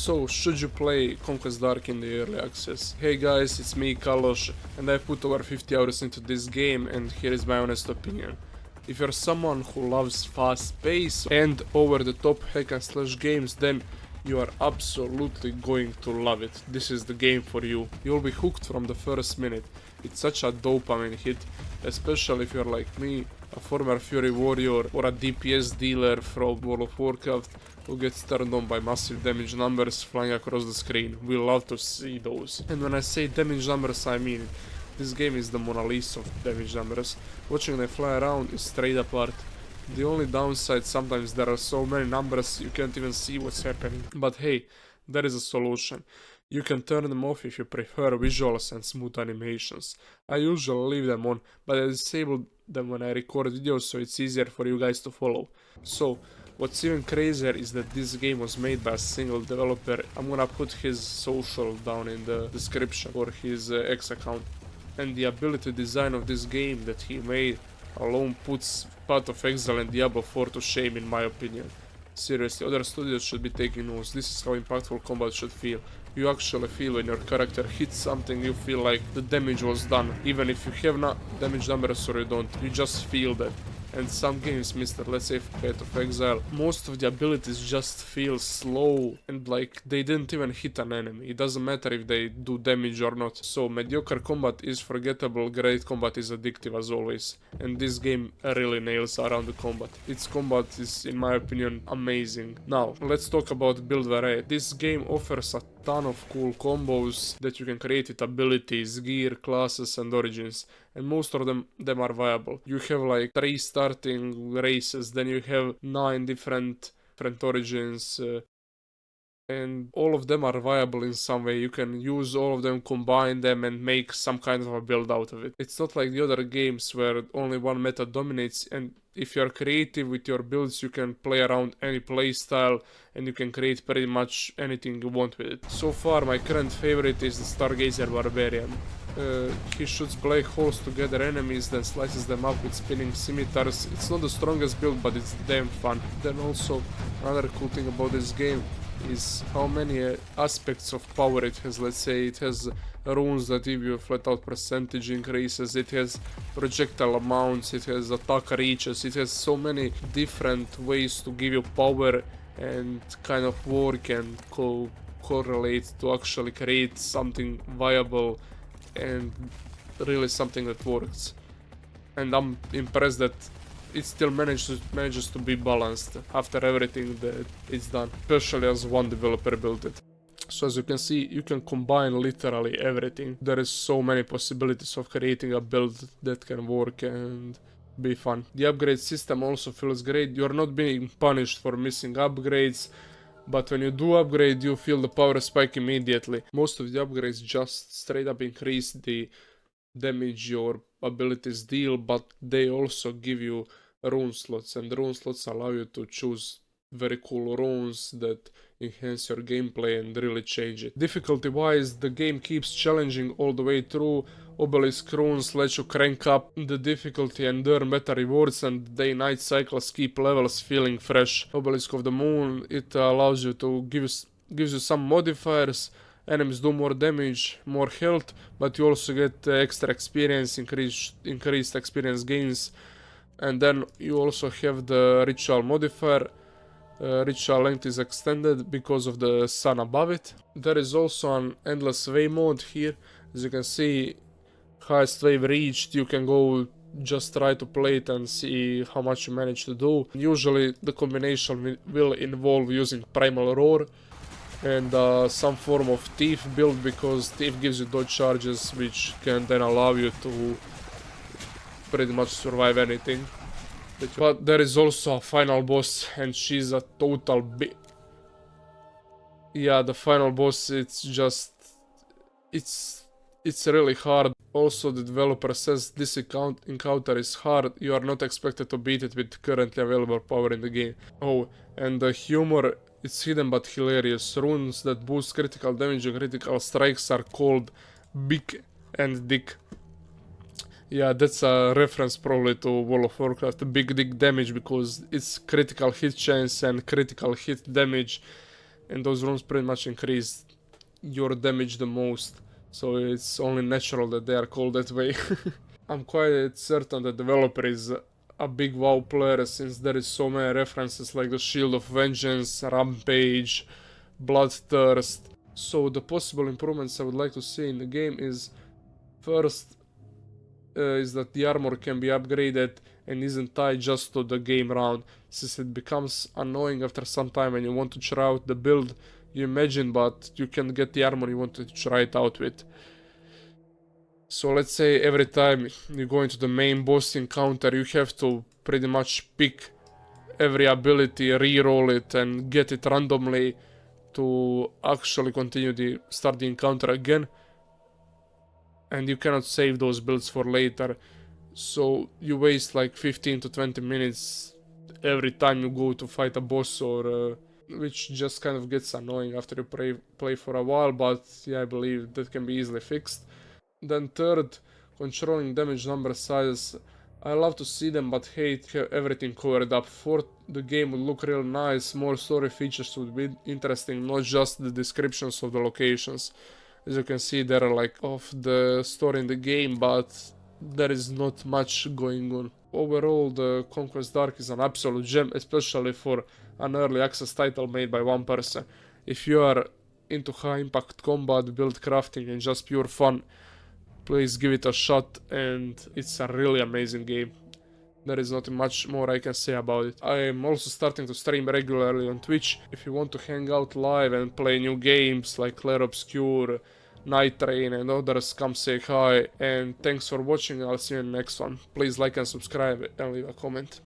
So, should you play Conquest Dark in the early access? Hey guys, it's me, Kalosh, and I put over 50 hours into this game, and here is my honest opinion. If you're someone who loves fast pace and over-the-top hack and slash games, then you are absolutely going to love it. This is the game for you. You'll be hooked from the first minute. It's such a dopamine hit, especially if you're like me, a former Fury warrior or a DPS dealer from World of Warcraft who gets turned on by massive damage numbers flying across the screen. We love to see those. And when I say damage numbers, I mean it. This game is the Mona Lisa of damage numbers. Watching them fly around is straight apart. The only downside, sometimes there are so many numbers you can't even see what's happening. But hey, there is a solution. You can turn them off if you prefer visuals and smooth animations. I usually leave them on, but I disable them when I record videos so it's easier for you guys to follow. So, what's even crazier is that this game was made by a single developer. I'm gonna put his social down in the description for his X account. And the ability design of this game that he made alone puts Path of Exile and Diablo 4 to shame in my opinion. Seriously, other studios should be taking notes. This is how impactful combat should feel. You actually feel when your character hits something, you feel like the damage was done. Even if you have not damage numbers or you don't, you just feel that. And some games miss that. Let's say Path of Exile, most of the abilities just feel slow and like they didn't even hit an enemy. It doesn't matter if they do damage or not. So mediocre combat is forgettable, great combat is addictive as always. And this game really nails around the combat. Its combat is, in my opinion, amazing. Now, let's talk about build variety. This game offers a ton of cool combos that you can create with abilities, gear, classes and origins. And most of them are viable. You have like 3 starting races, then you have 9 different origins, and all of them are viable in some way. You can use all of them, combine them and make some kind of a build out of it. It's not like the other games where only one meta dominates, and if you're creative with your builds you can play around any playstyle and you can create pretty much anything you want with it. So far my current favorite is the Stargazer Barbarian. He shoots black holes to gather enemies, then slices them up with spinning scimitars. It's not the strongest build, but it's damn fun. Then also, another cool thing about this game is how many aspects of power it has. Let's say it has runes that give you a flat out percentage increases, it has projectile amounts, it has attack reaches, it has so many different ways to give you power and kind of work and correlate to actually create something viable and really something that works. And I'm impressed that it still manages to be balanced after everything that it's done, especially as one developer built it. So as you can see, you can combine literally everything. There is so many possibilities of creating a build that can work and be fun. The upgrade system also feels great. You're not being punished for missing upgrades, but when you do upgrade, you feel the power spike immediately. Most of the upgrades just straight up increase the damage your abilities deal, but they also give you rune slots, and rune slots allow you to choose very cool runes that enhance your gameplay and really change it. Difficulty wise, the game keeps challenging all the way through. Obelisk runes let you crank up the difficulty and earn better rewards, and day-night cycles keep levels feeling fresh. Obelisk of the Moon, it allows you to gives you some modifiers. Enemies do more damage, more health, but you also get extra experience, increased experience gains. And then you also have the ritual modifier. Ritual length is extended because of the sun above it. There is also an endless way mode here. As you can see, highest wave reached, you can go just try to play it and see how much you manage to do. Usually the combination will involve using Primal Roar and some form of Thief build, because Thief gives you dodge charges which can then allow you to pretty much survive anything. But there is also a final boss, and she's a total yeah, the final boss, it's really hard. Also, the developer says this encounter is hard. You are not expected to beat it with currently available power in the game. Oh, and the humor, it's hidden but hilarious. Runes that boost critical damage and critical strikes are called Big and Dick. Yeah, that's a reference probably to World of Warcraft, Big Dick Damage, because it's critical hit chance and critical hit damage and those rooms pretty much increase your damage the most, so it's only natural that they are called that way. I'm quite certain the developer is a big WoW player, since there is so many references like the Shield of Vengeance, Rampage, Bloodthirst. So the possible improvements I would like to see in the game is, first, is that the armor can be upgraded and isn't tied just to the game round, since it becomes annoying after some time when you want to try out the build you imagine, but you can get the armor you want to try it out with. So let's say every time you go into the main boss encounter, you have to pretty much pick every ability, re-roll it, and get it randomly to actually start the encounter again. And you cannot save those builds for later, so you waste like 15 to 20 minutes every time you go to fight a boss, or which just kind of gets annoying after you play for a while, but yeah, I believe that can be easily fixed. Then third, controlling damage number sizes. I love to see them, but hate have everything covered up. Fourth, the game would look real nice, more story features would be interesting, not just the descriptions of the locations. As you can see, there are like of the story in the game, but there is not much going on. Overall, the Conquest Dark is an absolute gem, especially for an early access title made by one person. If you are into high impact combat, build crafting, and just pure fun, please give it a shot, and it's a really amazing game. There is not much more I can say about it. I am also starting to stream regularly on Twitch. If you want to hang out live and play new games like Clair Obscure, Night Train and others, come say hi. And thanks for watching, I'll see you in the next one. Please like and subscribe and leave a comment.